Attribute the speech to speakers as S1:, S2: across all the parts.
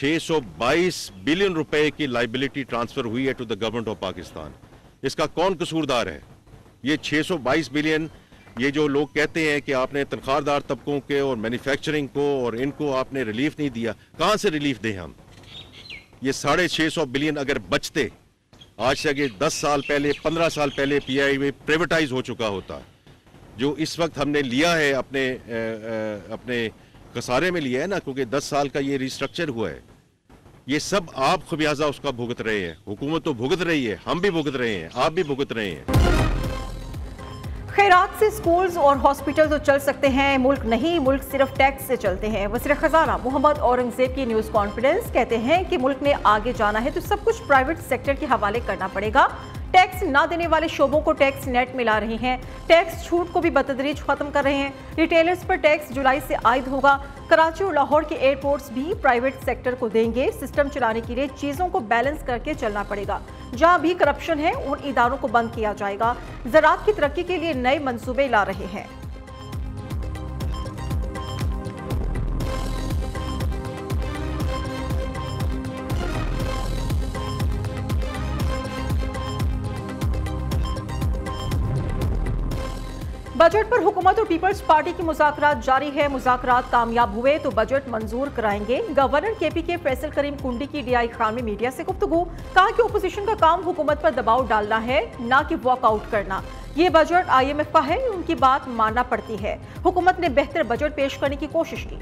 S1: 622 billion रुपए की liability transfer हुई है to the government of Pakistan. इसका कौन कसूरदार है? ये 622 बिलियन, ये जो लोग कहते हैं कि आपने तनख्वाहदार तबकों के और मैन्युफैक्चरिंग को और इनको आपने रिलीफ नहीं दिया, कहां से रिलीफ दें हम? ये 650 बिलियन अगर बचते, आज से आगे 10 साल पहले, 15 साल पहले पीआई में प्राइवेटाइज हो चुका होता। जो इस वक्त हमने लिया है अपने खसारे में लिया है ना, क्योंकि 10 साल का ये रिस्ट्रक्चर हुआ है, ये सब आप खमियाजा उसका भुगत रहे हैं। हुकूमत तो भुगत रही है, हम भी भुगत रहे हैं, आप भी भुगत रहे हैं।
S2: खैरात से स्कूल्स और हॉस्पिटल तो चल सकते हैं, मुल्क नहीं, मुल्क सिर्फ टैक्स से चलते हैं। वज़ीर खजाना मोहम्मद औरंगजेब की न्यूज़ कॉन्फ्रेंस कहते हैं कि मुल्क ने आगे जाना है तो सब कुछ प्राइवेट सेक्टर के हवाले करना पड़ेगा। टैक्स ना देने वाले शोबों को टैक्स नेट में ला रहे हैं, टैक्स छूट को भी बतदरीज खत्म कर रहे हैं। रिटेलर्स पर टैक्स जुलाई से आयद होगा। कराची और लाहौर के एयरपोर्ट्स भी प्राइवेट सेक्टर को देंगे। सिस्टम चलाने के लिए चीजों को बैलेंस करके चलना पड़ेगा। जहां भी करप्शन है उन इदारों को बंद किया जाएगा। ज़राअत की तरक्की के लिए नए मंसूबे ला रहे हैं। बजट पर हुकूमत और पीपल्स पार्टी की मुज़ाकरात जारी है। मुज़ाकरात कामयाब हुए तो बजट मंजूर कराएंगे। गवर्नर केपी के फैसल करीम कुंडी की DI खान में मीडिया से गुफ्तगू, कहा कि ओपोजिशन का काम हुकूमत पर दबाव डालना है, ना कि वॉकआउट करना। ये बजट IMF का है, उनकी बात मानना पड़ती है। हुकूमत ने बेहतर बजट पेश करने की कोशिश की।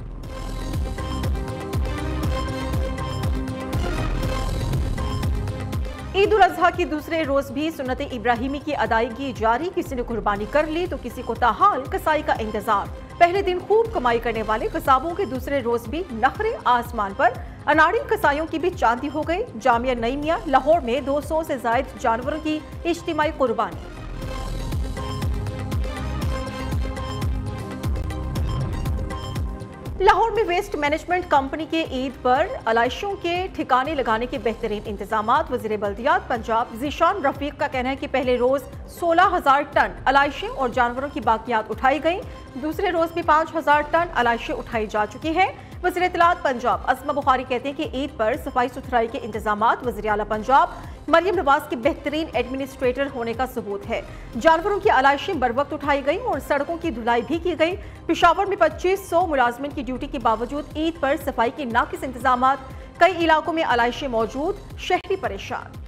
S2: ईद उल अजहा की दूसरे रोज भी सुन्नत इब्राहिमी की अदायगी जारी। किसी ने कुर्बानी कर ली तो किसी को ताहाल कसाई का इंतजार। पहले दिन खूब कमाई करने वाले कसाबों के दूसरे रोज भी नखरे आसमान पर। अनाड़ी कसाईयों की भी चांदी हो गई। जामिया नईमिया लाहौर में 200 से जायद जानवरों की इज्तिमाई कुर्बानी। लाहौर में वेस्ट मैनेजमेंट कंपनी के ईद पर अलाइशियों के ठिकाने लगाने के बेहतरीन इंतजामात। वज़ीर बल्दियात पंजाब ज़ीशान रफीक का कहना है कि पहले रोज 16,000 टन अलाइशियों और जानवरों की बाकियात उठाई गई। दूसरे रोज भी 5,000 टन अलाइशें उठाई जा चुकी हैं। वज़ीर इत्तलात पंजाब अस्मा बुखारी कहते हैं कि ईद पर सफाई सुथराई के इंतजामात वज़ीर आला पंजाब मरियम नवाज के बेहतरीन एडमिनिस्ट्रेटर होने का सबूत है। जानवरों की अलाइशें बर वक्त उठाई गई और सड़कों की धुलाई भी की गई। पेशावर में 2500 मुलाजमिन की ड्यूटी के बावजूद ईद पर सफाई के नाकिस इंतजामात। कई इलाकों में अलाइशें मौजूद, शहरी परेशान।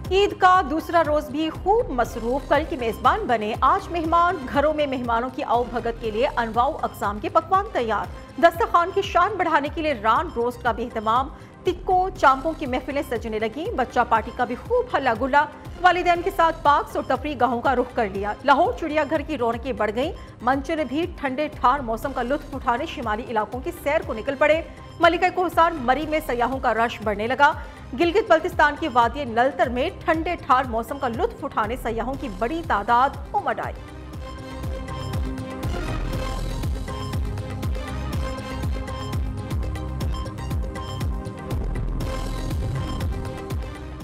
S2: ईद का दूसरा रोज भी खूब मसरूफ। कल की मेजबान बने आज मेहमान। घरों में मेहमानों की आओ भगत के लिए अनवाउ अकसाम के पकवान तैयार। दस्तरखान की शान बढ़ाने के लिए रान रोस्ट का भी एहतमाम। टिक्कों चांपों की महफिलें सजने लगी। बच्चा पार्टी का भी खूब हल्ला गुल्ला। वालिदैन के साथ पार्क्स और तफरी गाहों का रुख कर लिया। लाहौर चिड़ियाघर की रौनकें बढ़ गईं। मंचर भी ठंडे ठार मौसम का लुत्फ उठाने शिमाली इलाकों की सैर को निकल पड़े। मलिका कोहसार मरी में सयाहों का रश बढ़ने लगा। गिलगित बल्तिस्तान की वादी नलतर में ठंडे ठार मौसम का लुत्फ उठाने सयाहों की बड़ी तादाद उमड़ आई।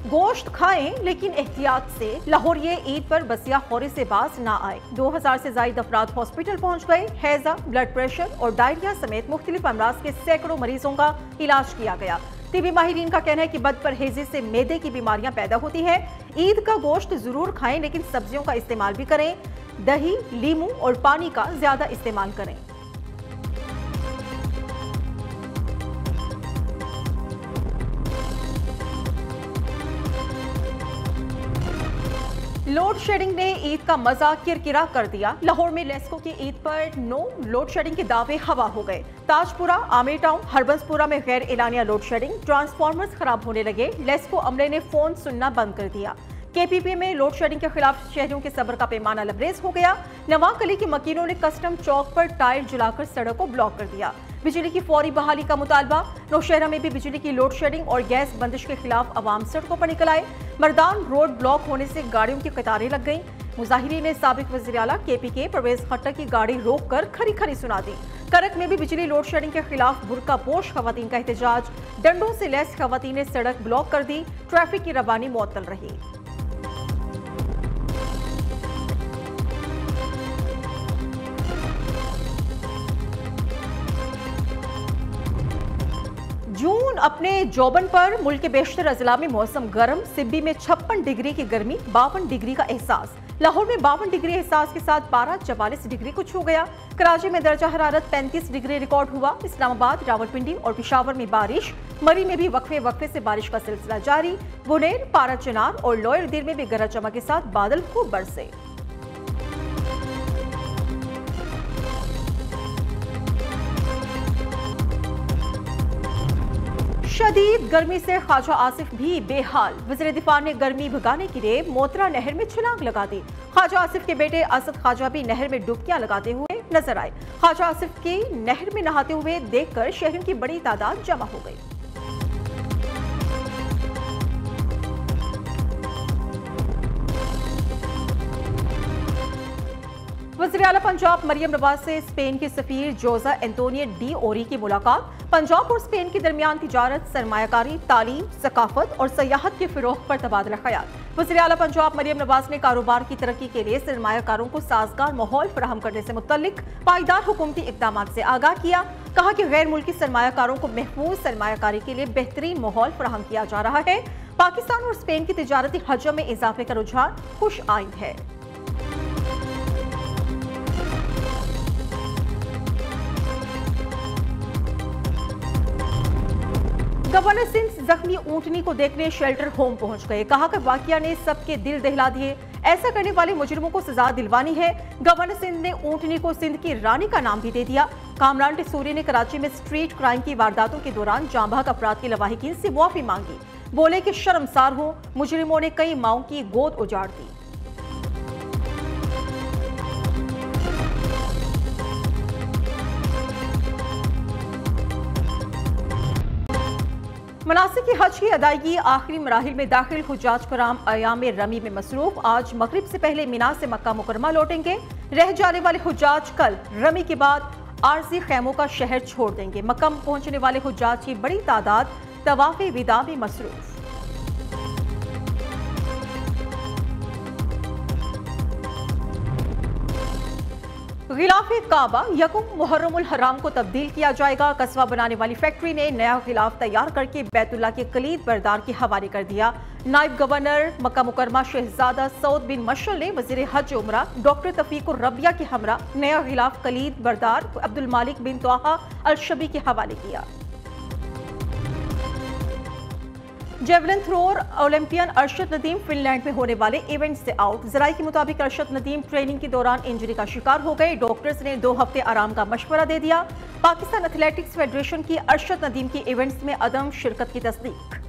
S2: गोश्त खाएं लेकिन एहतियात से। लाहौरिये ईद पर बसिया खौरी से बाज ना आए। 2000 से ज्यादा अफराद हॉस्पिटल पहुंच गए। हैजा, ब्लड प्रेशर और डायरिया समेत मुख्तलिफ अमराज के सैकड़ों मरीजों का इलाज किया गया। तिबी माहिरीन का कहना है कि बदपरहेजी से मैदे की बीमारियां पैदा होती हैं। ईद का गोश्त जरूर खाएं लेकिन सब्जियों का इस्तेमाल भी करें। दही, लीमू और पानी का ज्यादा इस्तेमाल करें। लोड शेडिंग ने ईद का मजा किरकिरा कर दिया। लाहौर में लेस्को की ईद पर नो लोड शेडिंग के दावे हवा हो गए। ताजपुरा, आमिर टाउन, हरबंसपुरा में गैर एलानिया लोड शेडिंग। ट्रांसफार्मर्स खराब होने लगे। लेस्को अमले ने फोन सुनना बंद कर दिया। KPP में लोड शेडिंग के खिलाफ शहरियों के सब्र का पैमाना लबरेज हो गया। नवाकली के मकीनों ने कस्टम चौक पर टायर जलाकर सड़क को ब्लॉक कर दिया। बिजली की फौरी बहाली का मुतालबा। नौशहरा में भी बिजली की लोड शेडिंग और गैस बंदिश के खिलाफ अवाम सड़कों पर निकल आए। मर्दान रोड ब्लॉक होने से गाड़ियों की कतारें लग गईं। मुजाहिरीन ने साबिक वज़ीर आला KP के परवेज खट्टर की गाड़ी रोक कर खरी खरी सुना दी। करक में भी बिजली लोड शेडिंग के खिलाफ बुर्का पोश खवातीन का एहतजाज, डंडों से लैस खवातीन ने सड़क ब्लॉक कर दी, ट्रैफिक की रवानी मुअत्तल रही। जून अपने जौबन पर मुल्क के बेशतर अजला में मौसम गर्म, सिब्बी में 56 डिग्री की गर्मी, 52 डिग्री का एहसास, लाहौर में 52 डिग्री एहसास के साथ पारा 44 डिग्री को छू गया। कराची में दर्जा हरारत 35 डिग्री रिकॉर्ड हुआ। इस्लामाबाद, रावलपिंडी और पिशावर में बारिश, मरी में भी वक्फे वक्फे से बारिश का सिलसिला जारी। बुनेर, पारा चनार और लोयर दिल में भी गरज चमक के साथ बादल खूब बरसे। शदीद गर्मी से ख्वाजा आसिफ भी बेहाल, वज़ीर दिफा ने गर्मी भगाने के लिए मोतरा नहर में छलांग लगा दी। ख्वाजा आसिफ के बेटे असद ख्वाजा भी नहर में डुबकियां लगाते हुए नजर आए। ख्वाजा आसिफ की नहर में नहाते हुए देखकर शहरियों की बड़ी तादाद जमा हो गई। वज़ीर आला पंजाब मरियम नवाज से स्पेन के सफीर जोजा एंटोनियो डी ओरी की मुलाकात। पंजाब और स्पेन के दरमियान तिजारत, सरमायाकारी, तालीम, सकाफत और सयाहत के फिरोग पर तबादला ख्याल। वज़ीर आला पंजाब मरियम नवाज ने कारोबार की तरक्की के लिए सरमायाकारों को साजगार माहौल फराहम करने से मुतल्लिक पायदार हुकूमती इक़दामात से आगाह किया। कहा कि गैर मुल्की सरमायाकारों को महफूज सरमायाकारी के लिए बेहतरीन माहौल फराहम किया जा रहा है। पाकिस्तान और स्पेन की तिजारती हजम में इजाफे का रुझान खुश आइंद है। गवर्नर सिंध जख्मी ऊंटनी को देखने शेल्टर होम पहुंच गए। कहा कि वाकया ने सबके दिल दहला दिए, ऐसा करने वाले मुजरिमों को सजा दिलवानी है। गवर्नर सिंध ने ऊंटनी को सिंध की रानी का नाम भी दे दिया। कामरान टिसूरी ने कराची में स्ट्रीट क्राइम की वारदातों के दौरान जांबाज अफराद की लवाहिकीन से मुआफी मांगी। बोले कि शर्मसार हो, मुजरिमों ने कई माओं की गोद उजाड़ दी। मनासिक की हज की अदायगी आखिरी मराहिल में दाखिल। हुज्जाज कराम अयाम रमी में मसरूफ। आज मगरिब से पहले मीना से मक्का मुकरमा लौटेंगे। रह जाने वाले हुज्जाज कल रमी के बाद आरजी खैमों का शहर छोड़ देंगे। मक्का पहुंचने वाले हुज्जाज की बड़ी तादाद तवाफ़े विदा में मसरूफ। गिलाफे काबा यकुम मुहर्रमुल हराम को तब्दील किया जाएगा। कस्बा बनाने वाली फैक्ट्री ने नया गिलाफ तैयार करके बैतुल्लाह के कलीद बरदार के हवाले कर दिया। नायब गवर्नर मक्का मुकरमा शहजादा सऊद बिन मशल ने वजीर हज उमरा डॉक्टर तफीकुर रबिया के हमरा नया गिलाफ कलीद बरदार अब्दुल मालिक बिन तोहा अल शबी के हवाले किया। Javelin thrower Olympian Arshad Nadeem Finland में होने वाले इवेंट से आउट। जराये के मुताबिक अरशद नदीम ट्रेनिंग के दौरान इंजरी का शिकार हो गए। डॉक्टर्स ने 2 हफ्ते आराम का मशवरा दे दिया। पाकिस्तान एथलेटिक्स फेडरेशन की अरशद नदीम की इवेंट्स में अदम शिरकत की तस्दीक।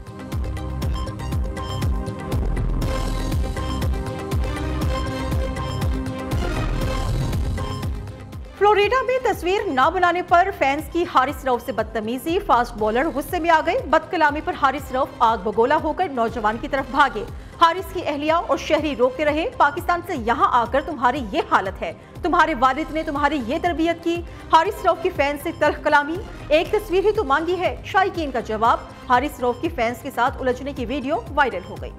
S2: फ्लोरिडा में तस्वीर न बनाने पर फैंस की हारिस रऊफ से बदतमीजी। फास्ट बॉलर गुस्से में आ गए। बदकलामी पर हारिस रऊफ आग बगोला होकर नौजवान की तरफ भागे। हारिस की अहलिया और शहरी रोकते रहे, पाकिस्तान से यहाँ आकर तुम्हारी ये हालत है, तुम्हारे वालिद ने तुम्हारी ये तरबियत की। हारिस रऊफ की फैंस से तल्ख कलामी, एक तस्वीर ही तो मांगी है। शायकीन का जवाब, हारिस रऊफ की फैंस के साथ उलझने की वीडियो वायरल हो गई।